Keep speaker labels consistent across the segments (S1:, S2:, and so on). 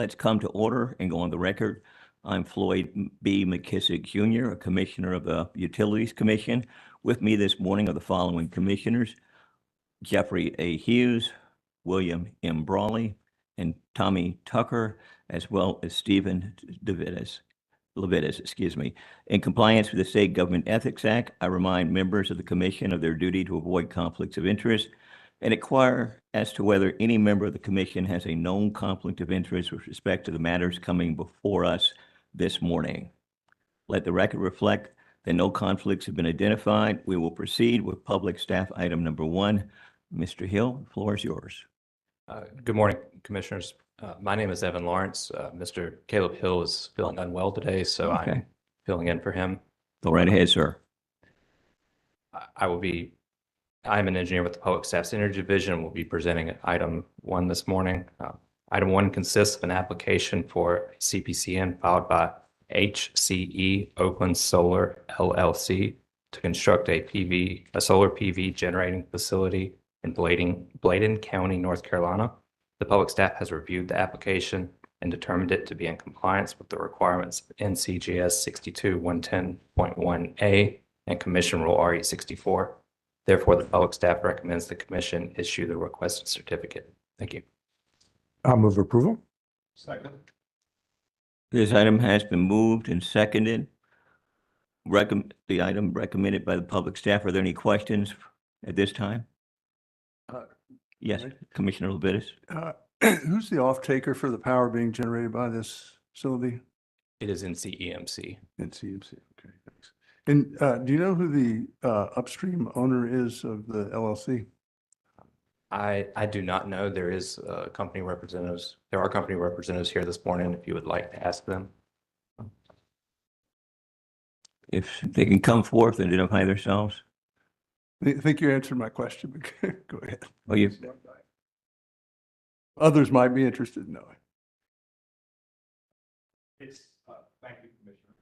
S1: Let's come to order and go on the record. I'm Floyd B. McKissick Jr., a commissioner of the Utilities Commission. With me this morning are the following commissioners: Jeffrey A. Hughes, William M. Brawley, and Tommy Tucker, as well as Stephen Levitas, excuse me. In compliance with the State Government Ethics Act, I remind members of the commission of their duty to avoid conflicts of interest and inquire as to whether any member of the commission has a known conflict of interest with respect to the matters coming before us this morning. Let the record reflect that no conflicts have been identified. We will proceed with public staff item number 1. Mr. Hill, the floor is yours.
S2: Good morning, commissioners. My name is Evan Lawrence. Mr. Caleb Hill is feeling unwell today, so
S1: Okay.
S2: I'm filling in for him.
S1: Go right ahead, sir.
S2: I'm an engineer with the Public Staff's Energy Division and will be presenting item 1 this morning. Item 1 consists of an application for CPCN filed by HCE Oakland Solar LLC to construct a solar PV generating facility in Bladen County, North Carolina. The public staff has reviewed the application and determined it to be in compliance with the requirements of NCGS 62110.1A and Commission Rule RE 64. Therefore, the public staff recommends the commission issue the requested certificate. Thank you.
S3: I'll move approval.
S4: Second.
S1: This item has been moved and seconded. The item recommended by the public staff. Are there any questions at this time? Yes,
S3: right.
S1: Commissioner Levitas.
S3: Who's the off-taker for the power being generated by this facility?
S2: It is in CEMC.
S3: In CMC. Okay, thanks. And do you know who the upstream owner is of the LLC?
S2: I do not know. There are company representatives here this morning if you would like to ask them.
S1: If they can come forth and identify themselves.
S3: I think you answered my question, but go ahead.
S1: Oh, you.
S3: Others might be interested in knowing.
S4: Thank you, Commissioner.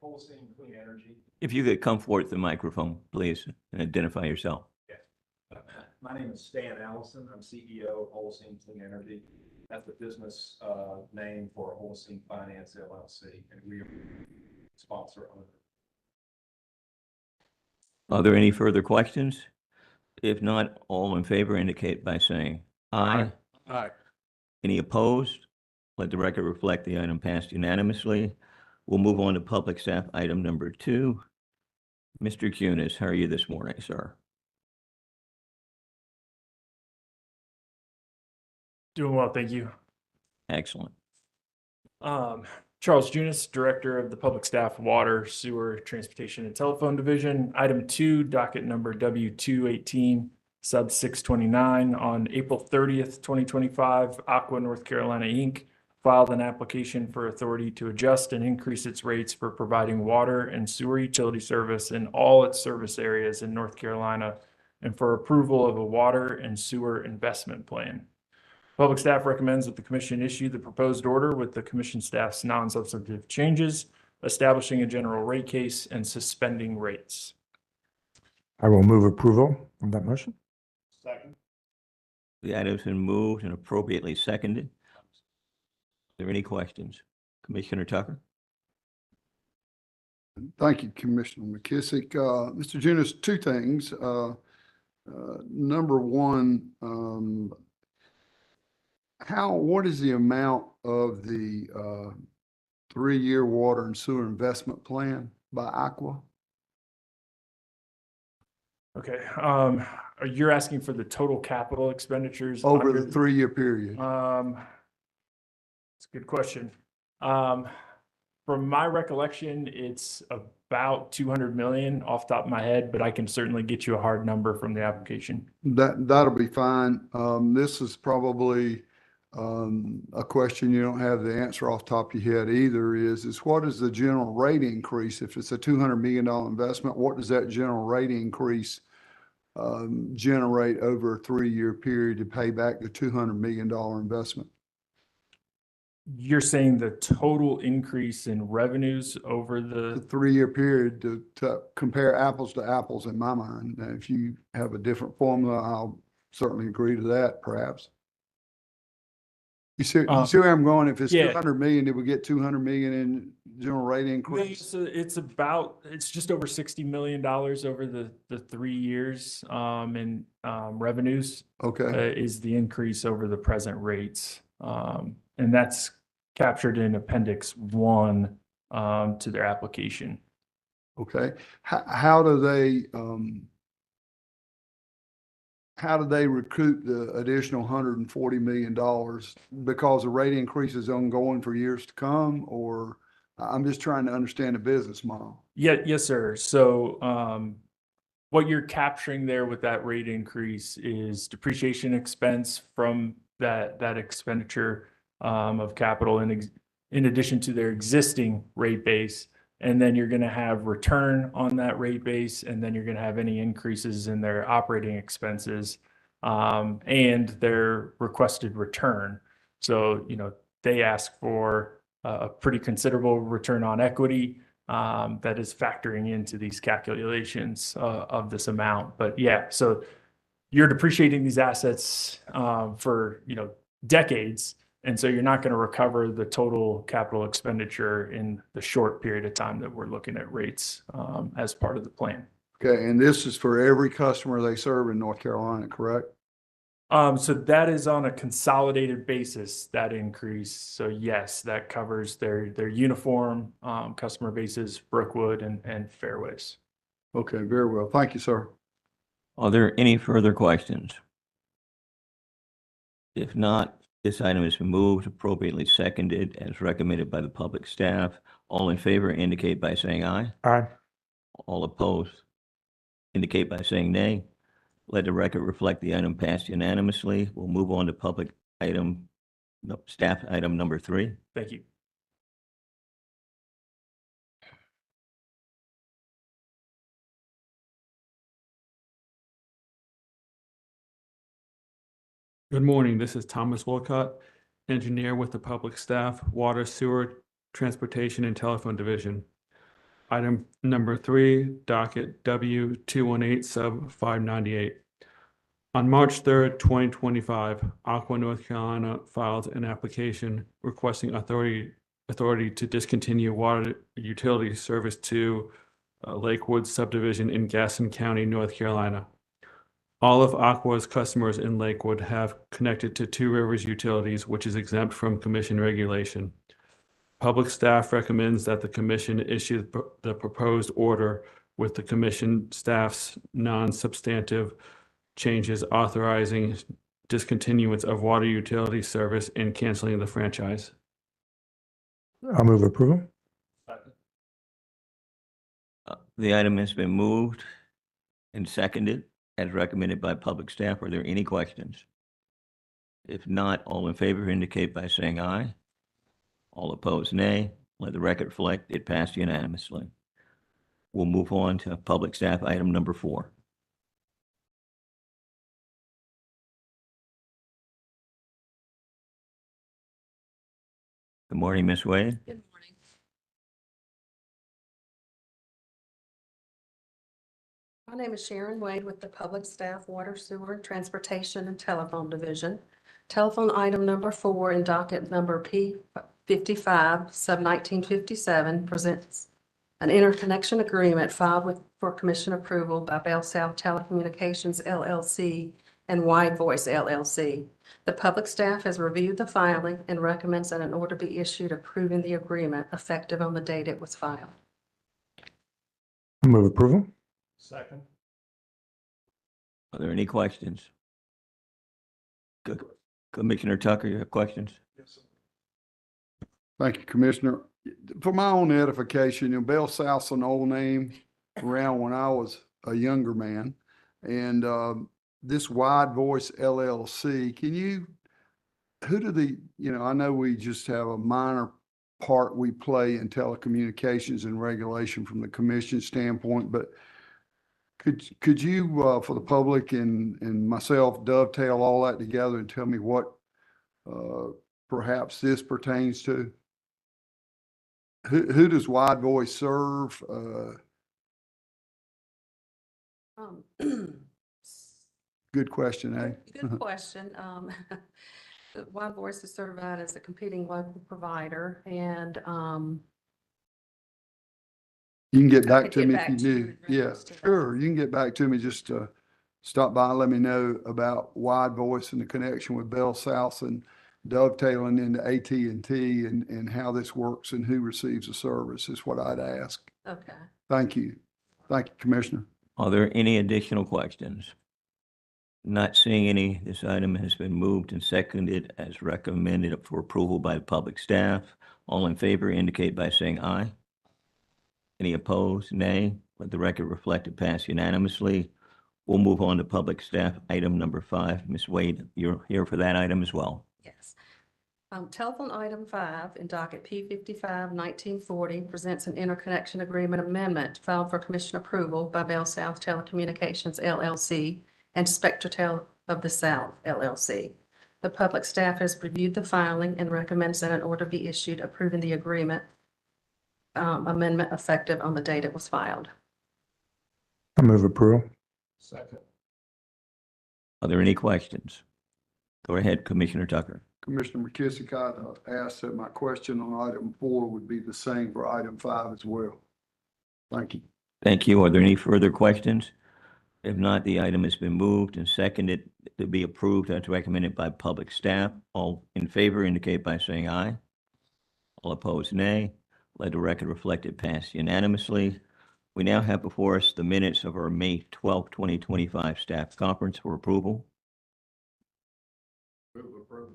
S4: Holocene Clean Energy.
S1: If you could come forward to the microphone, please, and identify yourself.
S4: Yes. My name is Stan Allison. I'm CEO of Holocene Clean Energy. That's the business name for Holocene Finance LLC, and we are sponsor owner.
S1: Are there any further questions? If not, all in favor indicate by saying aye.
S3: Aye.
S1: Any opposed? Let the record reflect the item passed unanimously. We'll move on to public staff item number 2. Mr. Kunis, how are you this morning, sir?
S5: Doing well, thank you.
S1: Excellent.
S5: Charles Junis, Director of the Public Staff, Water, Sewer, Transportation, and Telephone Division. Item 2, docket number W218, sub 629. On April 30th, 2025, Aqua North Carolina, Inc. filed an application for authority to adjust and increase its rates for providing water and sewer utility service in all its service areas in North Carolina and for approval of a water and sewer investment plan. Public staff recommends that the commission issue the proposed order with the commission staff's non-substantive changes, establishing a general rate case and suspending rates.
S3: I will move approval on that motion.
S4: Second.
S1: The item's been moved and appropriately seconded. Are there any questions? Commissioner Tucker?
S6: Thank you, Commissioner McKissick. Mr. Junis, 2 things. Number 1, what is the amount of the 3-year water and sewer investment plan by Aqua?
S5: Okay, you're asking for the total capital expenditures
S6: Over the 3-year period.
S5: It's a good question. From my recollection, it's about 200 million off the top of my head, but I can certainly get you a hard number from the application.
S6: That'll be fine. This is probably a question you don't have the answer off the top of your head either. Is what is the general rate increase? If it's a $200 million investment, what does that general rate increase generate over a 3-year period to pay back the $200 million investment?
S5: You're saying the total increase in revenues over
S6: The
S5: the,
S6: 3-year period to compare apples to apples in my mind. Now, if you have a different formula, I'll certainly agree to that perhaps. You see where I'm going? If it's
S5: yeah.
S6: 200 million, it would get 200 million in general rate
S5: Yeah,
S6: increase?
S5: so it's just over $60 million over the 3 years, in, revenues,
S6: Okay,
S5: is the increase over the present rates. And that's captured in Appendix 1, to their application.
S6: okay. How do they recoup the additional $140 million? Because the rate increase is ongoing for years to come, or I'm just trying to understand the business model.
S5: Yeah, yes, sir. So, what you're capturing there with that rate increase is depreciation expense from that expenditure, of capital in addition to their existing rate base. And then you're gonna have return on that rate base, and then you're gonna have any increases in their operating expenses, and their requested return. So, they ask for a pretty considerable return on equity, that is factoring into these calculations, of this amount. But yeah, so you're depreciating these assets, for, decades. And so you're not going to recover the total capital expenditure in the short period of time that we're looking at rates, as part of the plan.
S6: Okay, and this is for every customer they serve in North Carolina, correct?
S5: So that is on a consolidated basis, that increase. So yes, that covers their uniform, customer bases, Brookwood and Fairways.
S6: Okay, very well. Thank you, sir.
S1: Are there any further questions? If not, this item has been moved, appropriately seconded as recommended by the public staff. All in favor indicate by saying aye.
S3: Aye.
S1: All opposed indicate by saying nay. Let the record reflect the item passed unanimously. We'll move on to staff item number 3.
S5: Thank you.
S7: Good morning. This is Thomas Wolcott, engineer with the Public Staff, Water, Sewer, Transportation, and Telephone Division. Item number 3, docket W218 sub 598. On March 3rd, 2025, Aqua North Carolina filed an application requesting authority to discontinue water utility service to Lakewood subdivision in Gaston County, North Carolina. All of Aqua's customers in Lakewood have connected to Two Rivers Utilities, which is exempt from commission regulation. Public staff recommends that the commission issue the proposed order with the commission staff's non-substantive changes authorizing discontinuance of water utility service and canceling the franchise.
S3: I'll move approval.
S1: The item has been moved and seconded as recommended by public staff. Are there any questions? If not, all in favor indicate by saying aye. All opposed, nay. Let the record reflect it passed unanimously. We'll move on to public staff item number 4. Good morning, Ms. Wade.
S8: Good morning. My name is Sharon Wade with the Public Staff, Water, Sewer, Transportation, and Telephone Division. Telephone item number 4 in docket number P55, sub 1957, presents an interconnection agreement filed for commission approval by Bell South Telecommunications LLC and Wide Voice LLC. The public staff has reviewed the filing and recommends that an order be issued approving the agreement effective on the date it was filed.
S3: I'll move approval.
S4: Second.
S1: Are there any questions? Commissioner Tucker, you have questions?
S4: Yes, sir.
S6: Thank you, Commissioner. For my own edification, Bell South's an old name around when I was a younger man. And this Wide Voice LLC, I know we just have a minor part we play in telecommunications and regulation from the commission standpoint, but could you, for the public and myself, dovetail all that together and tell me what perhaps this pertains to? Who does Wide Voice serve?
S8: Good
S6: Good question, eh?
S8: Good question. Wild Voice is certified as a competing local provider and,
S6: You can get
S8: I
S6: back
S8: could
S6: to
S8: get
S6: me
S8: back
S6: if you
S8: to you
S6: do.
S8: in
S6: Yeah,
S8: reference to that.
S6: sure. You can get back to me. Just stop by and let me know about Wide Voice and the connection with Bell South and dovetailing into AT&T and how this works and who receives the service is what I'd ask.
S8: okay.
S6: Thank you. Thank you, Commissioner.
S1: Are there any additional questions? Not seeing any, this item has been moved and seconded as recommended for approval by the public staff. All in favor indicate by saying aye. Any opposed? Nay. Let the record reflect it passed unanimously. We'll move on to public staff item number 5. Ms. Wade, you're here for that item as well.
S8: Yes. Telephone item 5 in docket P55-1940 presents an interconnection agreement amendment filed for commission approval by Bell South Telecommunications LLC and Spectratel of the South LLC. The public staff has reviewed the filing and recommends that an order be issued approving the agreement amendment effective on the date it was filed.
S3: I move approval.
S4: Second.
S1: Are there any questions? Go ahead, Commissioner Tucker.
S6: Commissioner McKissick, I'd ask that my question on item 4 would be the same for item 5 as well. Thank you.
S1: Thank you. Are there any further questions? If not, the item has been moved and seconded to be approved as recommended by public staff. All in favor indicate by saying aye. All opposed, nay. Let the record reflect it passed unanimously. We now have before us the minutes of our May 12, 2025 staff conference for approval.
S4: Move approved.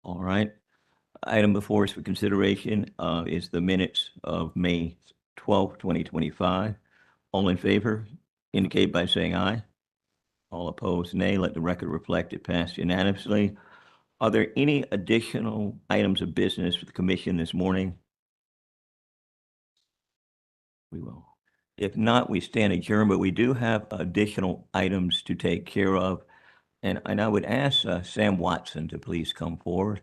S1: All right. Item before us for consideration is the minutes of May 12, 2025. All in favor indicate by saying aye. All opposed, nay. Let the record reflect it passed unanimously. Are there any additional items of business for the commission this morning? We will. If not, we stand adjourned, but we do have additional items to take care of. And I would ask Sam Watson to please come forward.